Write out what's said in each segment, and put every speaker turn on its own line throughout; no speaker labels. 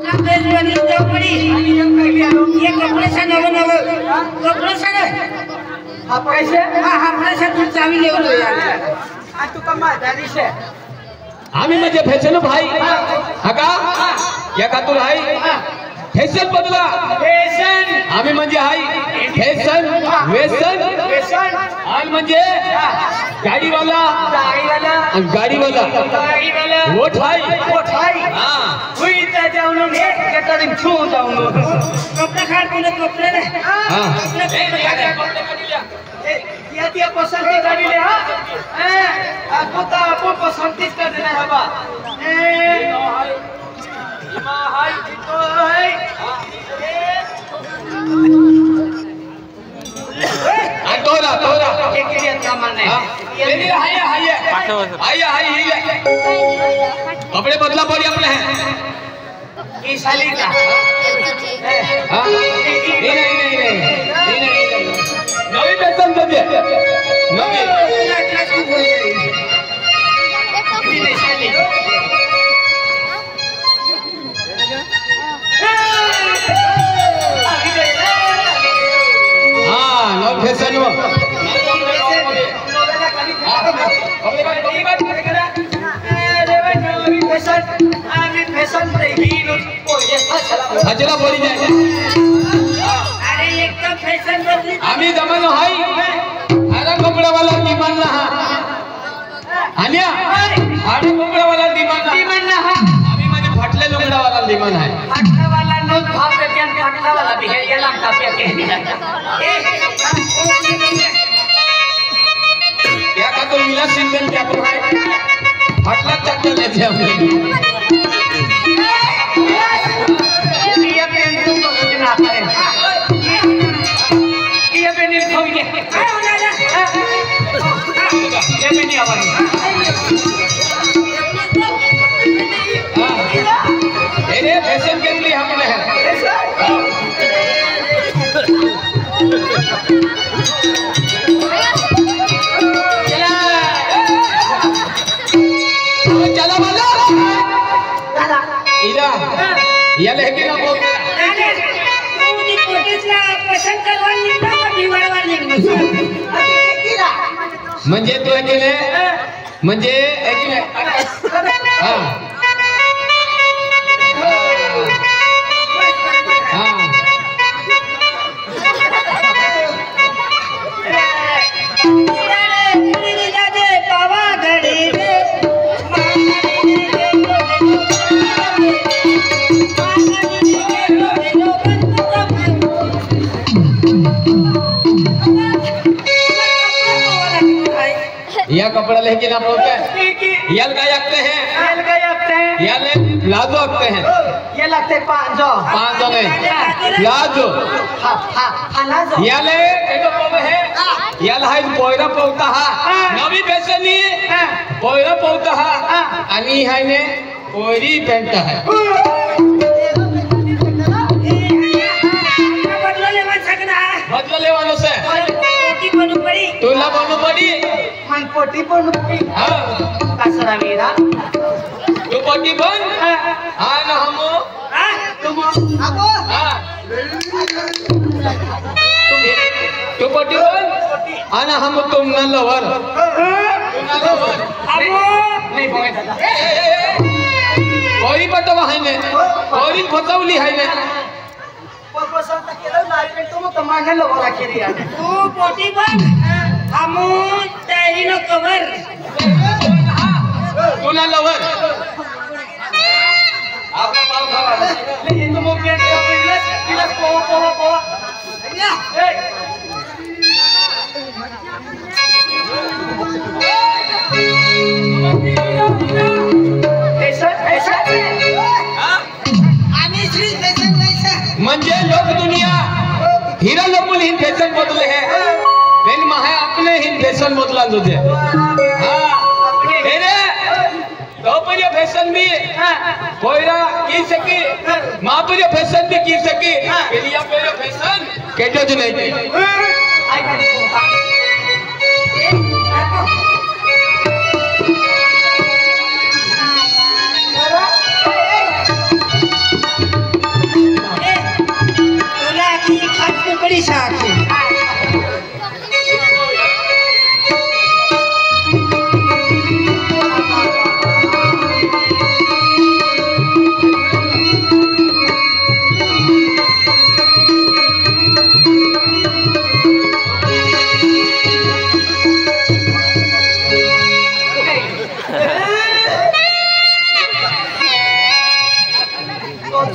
ये कपड़े से नव नव कपड़े से हा तू चावी ले लो यार तू कमा दादी से
आम्ही म्हणजे फॅशन भाई हा का या का तू भाई फॅशन बदला
फॅशन
आम्ही म्हणजे हाई फॅशन वेसन आणि म्हणजे गाडीवाला गाडीवाला वोट हाई हां
हुई त्या जाऊन केटरिंग छू जाऊन कपडे खाड कोने कपडे रे
हां
या त्या पसंद की गाडी ले हां आपको तो आपको पसंद की कर देना है बा इमा हाई तो है
तोरा
एक लिए सामान है
ये हाय कपड़े बदला पड़ी अपने हैं
ये साली का
हां नहीं नवी फैशन दे नवी
ये साली
हां नवी फैशन वो हजरा बोली जाए
अरे एकदम फैशन बदली
आम्ही जमानो हाई हरा कपड़ा वाला डिमांड ना हान्या हरा कपड़ा वाला डिमांड
ना
आम्ही म्हणजे फाटले लुगडा वाला डिमांड आहे
फाटला वाला नो भाव पे क्या फाटला वाला भी है ये लाम का पे के
क्या का तो मिला सिंगल क्या तो है फाटला चक्कर लेते हम
ये पेन तुम को कुछ ना करे ये पेन खोई दे ये पेन आवाज
ये फैशन के लिए हमने है चला वाला इला या लेके ना बोल
तू कोटेसला पसंत करवाली ना दिवाळवाली
म्हणजे तू केले म्हणजे ऐकले हां या कपड़ा लेके ना बोलते यल का लगते हैं यल प्लाजो लगते हैं
ये लगते 500
नहीं प्लाजो यल एक पोवे है यल हाय पोयरा पोवता हा नवी फॅशन नी पोयरा पोवता हा आणि हाय ने पोयरी पॅन्ट आहे बदला लेवानो से तुला बनू पड़ी
मन पोटी पण
हां
कसरा मेरा
तू पोटी बन हां ना हम
तुम आबो
हां तू पोटी बन हां ना हम तुम ना लवर
आबो नहीं बोले दादा
कोई बतावा है ने कोई फसवली है ने
पसंद केलं नाही तुम तो मागे लोगोला केली तू पोटी बन हमू तैरी नो कवर
तुला लवर
आपका पाव खावा लेकिन तुम पेट का पिलस पिलस पो या ए ऐसा आम्ही श्री फॅशन लायसा
म्हणजे लोक दुनिया हीरा लोग हिन फैशन बदले हैं मेन माहे अपने हिन फैशन बदला तुझे हां तेरे तो पर फैशन भी कोईरा की सकी मां पर फैशन भी की सकी एलिया पर फैशन केजो ज नहीं
आई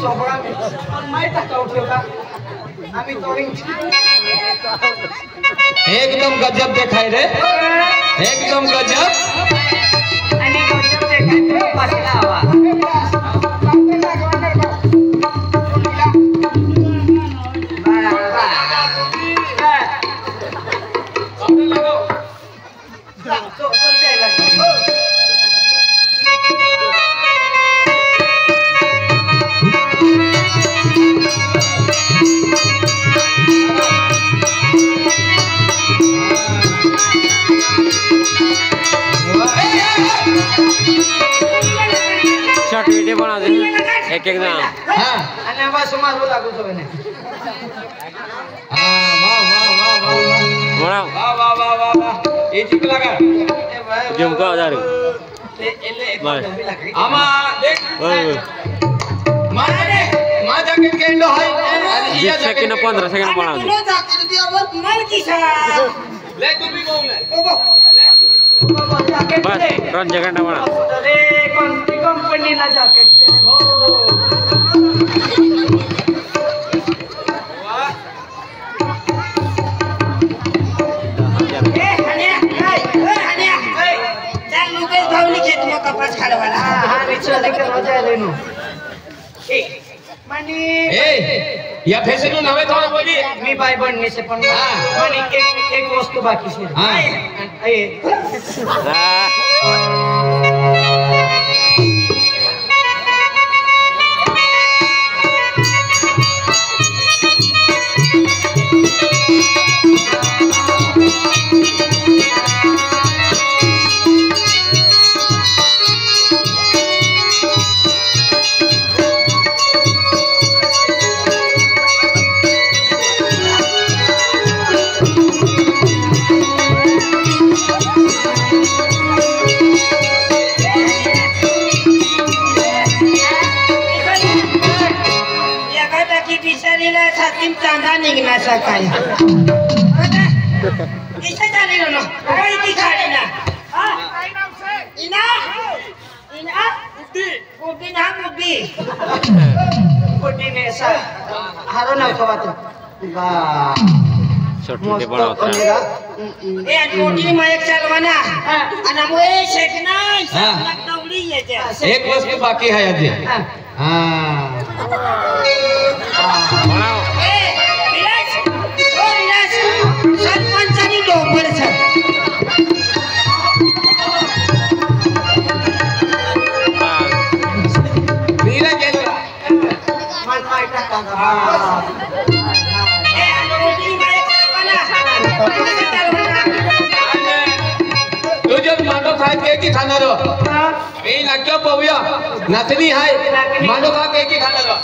चोपडा माहित का उठेवला आम्ही तोडी
एकदम गजब देखाय रे एकदम गजब
आणि गजब देखाय बसला हवा
शॉर्ट वीडियो बना दे एक एक नाम
हां
आणि आम्हा समाज लागू तो ने
हां वाह वाह वाह वाह
बड़ा
वाह वाह वाह वाह वाह ये ठीक लगा
झुमका हजार
बस आमा देख मारे मा जॅकेट केंडो हाय आणि या
20 सेकंड 15 सेकंड बना दे
ले तुम्ही बोलले
बस रन जगंडा बना
अरे कोणती कंपनीला जॅकेट हो
या फैशन नवे थोड़ा बोली
मी बाय बनने से पण आणि एक वस्तू बाकी से
हां
चांदा निघणार सकाळी इथे चालेल ना काय ती खाडी ना इना इना कुटी ना कुटी कुटी ने सा हारो ना खवात बा
शॉर्ट वीडियो बना होता है
ए कुटी में एक चलवाना आणि मोए शेकना दौडी येते
एक वस्तू बाकी है अजय हां
बनाओ
सरपंचानी डोंगर सर
मीरा गेला
मन माइटा का ए रोटी माय
तू जब मांडो खाय के की खाणार हो मी नाक्या पाहूया नाचणी हाय मांडो खा के की खाणार हो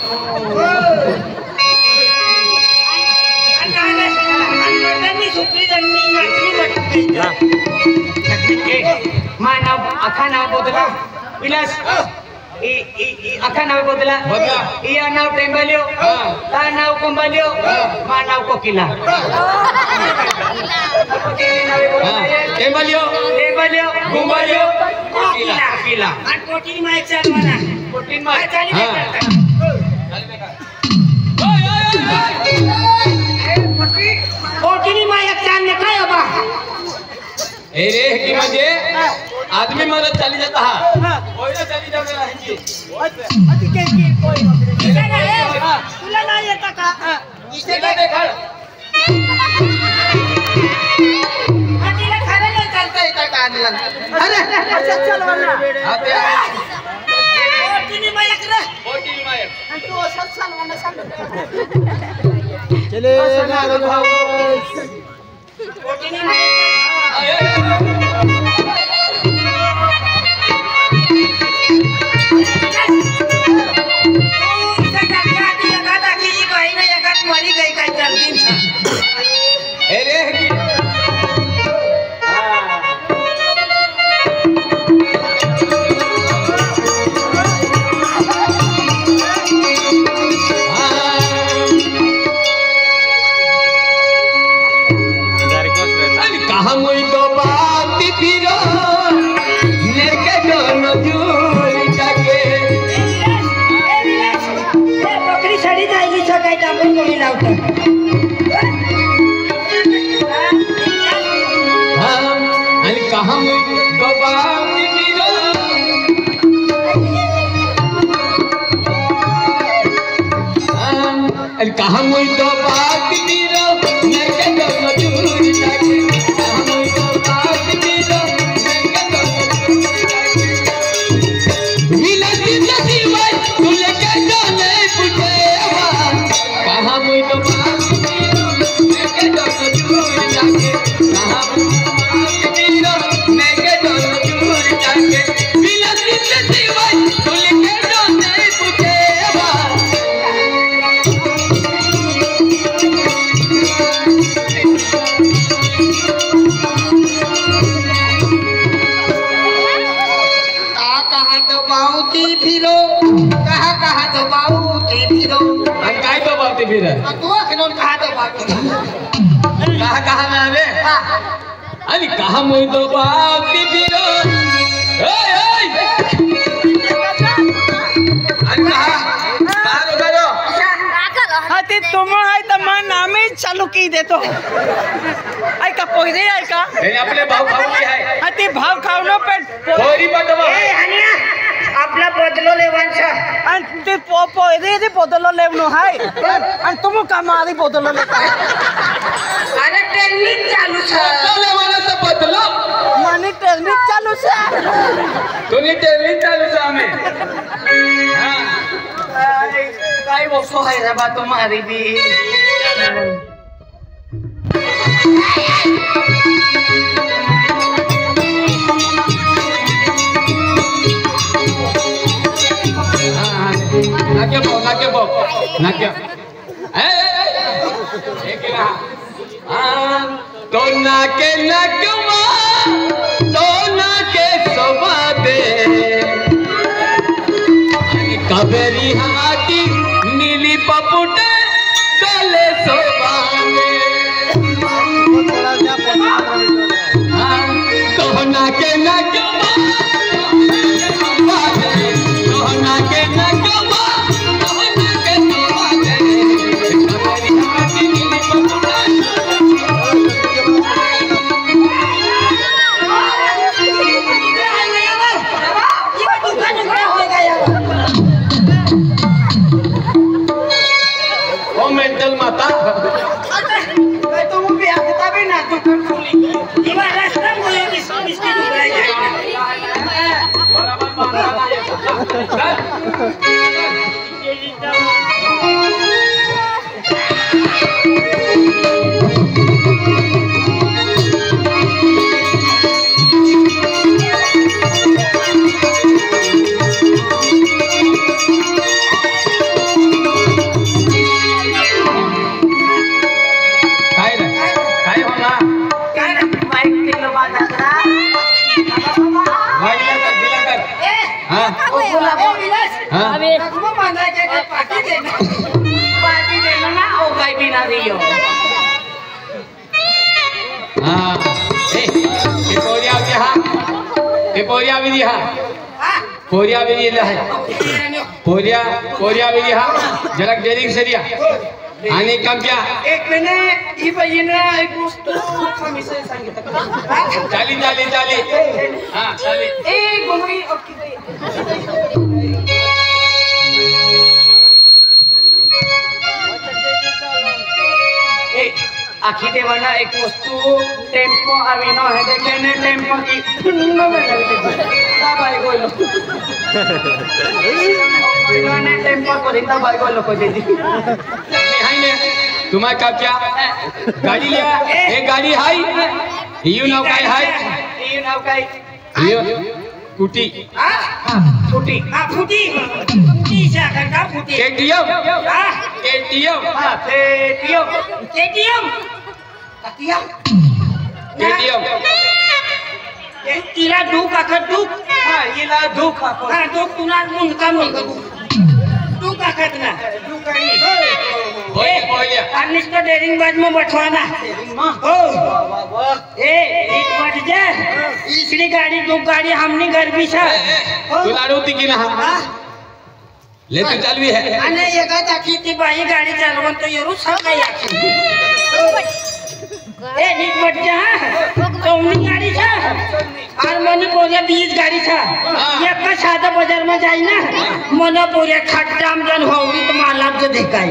नाव अखा नाव बदला विलास अखा नाव बदला या नाव टेंबलियो ता नाव कुंबलियो मा नाव कोकिला
टेंबलियो
टेंबलियो
कुंबलियो
कोकिला कोकिला आणि कोटिनी माय चालवाना कोटिनी माय चाली कोटिनी माय चाल ने काय बा
ए रे की म्हणजे आदमी मरत चाली जाता हा कोयला चाली जाणार आहे की
तुला नाही येता का
इथे काय देखाड
तिला खरं नाही चालता येता का आणला अरे अच्छा चलवाना
आते
कोटिनी मायक रे
कोटिनी मायक
आणि तू असंच चलवाना सांग
चले नारो भाऊ
कोटिनी मायक
कहा मुई तो बात
मुली लावतो
आणि कहा कहा मुई तो बात पीरो नरके तो मजूर जाके कहा मुई तो बात पीरो नरके तो मजूर जाके मिलती नसीबाई तुले के जाने पूछेवा कहा मुई तो बात पीरो नरके तो मजूर जाके कहा मुई तो बात पीरो नरके तो मजूर जाके मिलती नसीबाई तुले के जाने पूछेवा
फिरो कहा तो बाऊती फिरो
काय तो बाऊती फिर
तू खिनोन कहा तो बाऊती
कहा ना रे आणि कहा मुई तो बाऊती फिरो ओय ओय आणि कहा करो
हाती तुम आहे तर मन आम्ही चालू की देतो ऐका पोयरे ऐका
हे आपले भाव खाऊची आहे
हाती भाव खावलो पण
पोरी पटवा
ए हनिया आपला बदलो लेवांचा
आणि ते पोयरे ते बदलो लेवनो हाय आणि तुम कामारी बदलो लेता
अरे ट्रेनिंग चालू छ
बदलो मला बदलो
मनी ट्रेनिंग चालू छे
तुम्ही ट्रेनिंग चालू छ आम्ही
काय वसो है रे बा तुम्हारी भी
नाक्या तो नाके नाक्यमा तो नाके सोबादे कावेरी हाती नीली पपुटे कले सोबादे तो नाके नाक्यमा तो नाके नाक्यमा मेंटल माता
तुम भी आता भी ना तू कर खुली
ये वाला सब मुझे बिस्किट उगाया जाएगा
जरा डेरिंग सरिया आणि कमक्या
एक मिनिट ही बहिणा एक गोष्ट विषय सांगितलं
चाली चाली चाली हा चाली
ए गोमई ओके ए आखी देवाना एक वस्तू टेम्पो आवी न है देखे ने टेम्पो की न में ता भाई गोलो ने टेम्पो को रिंदा भाई गोलो को दे दी
हाय ने तुम्हारे का क्या गाड़ी लिया ए गाड़ी हाय यू नाव काय हाय
ये नाव काय
यू कुटी
फुटी
फुटी फुटी से का फुटी
केटीएम केटीएम
केटीएम
केटीएम
तिला दुख आखत दुख
हिला दुख
दुख तुला मुंडका दुख आखत ना दुख आणि डेरिंग बाज में बैठवाना हो ए एक बैठ जा इसली गाड़ी दो गाड़ी हमने घर भी छा
तुला रोती की ना ले तू चालवी है
आणि एका दाखी ती बाई गाडी चालवून तो येरू सांगा याची ए नीट बच्चा चौनी गाडी छा और मने पोरे 20 गाडी छा एक का सादा बाजार में जाई ना मने पोरे खट्टाम जन होरी तो मालाब जो देखाई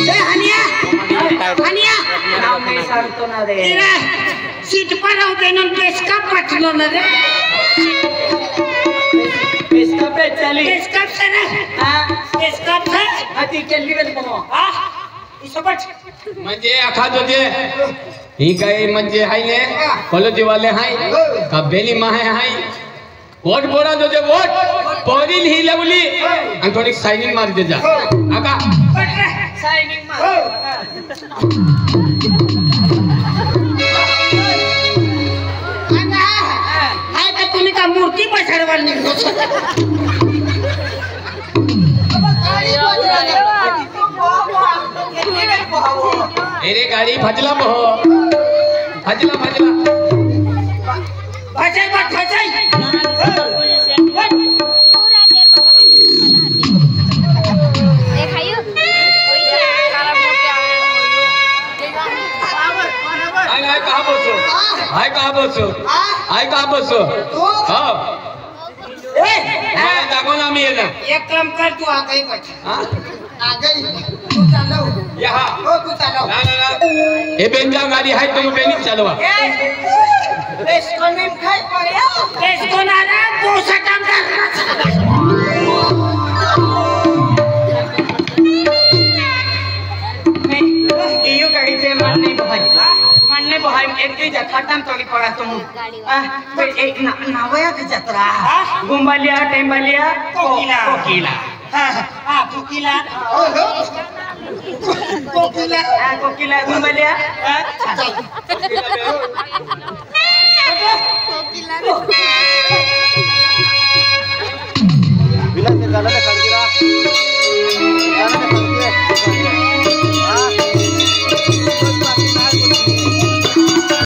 ए हनिया हनिया
नाम नहीं सांगतो ना रे
तेरा सीट पर हो गए ना पेस्का पटलो ना रे
इसका पे चली
पेस्का से ना
हां
पेस्का से
अति केली वेल मो
इसपट
म्हणजे आखा जो जे ही काय म्हणजे हाय ने कॉलेज वाले हाय का बेली माहे हाय वोट बोला जो जे वोट पोरील ही लवली आणि थोडी साइनिंग मार दे जा आका
साइनिंग मार
हाय का तुम्ही का मूर्ती पछाडवाल निघलो
अरे गाडी भजला बहो भजला
फसाई मत फसाई
चूरा तेर बाबा देखायो कोई खराब हो गया
हाय कहा बसो हां मैं दाखव ना मी येना
एक काम कर तू आगे बच
हां
आगे तू चालव
यहा
हो तू चालव
ना हे बेंजा गाडी हाय तुम्ही बेनी चालवा
इसको नहीं खाई पड़िया इसको ना रे तू सटम
इयो गाड़ी पे मानने भाई एक ही खटम तोड़ी पड़ा तुम एक नावया की जत्रा गुंबालिया टेंबालिया कोकिला
हां कोकिला कोकिला
कोकिला गुंबालिया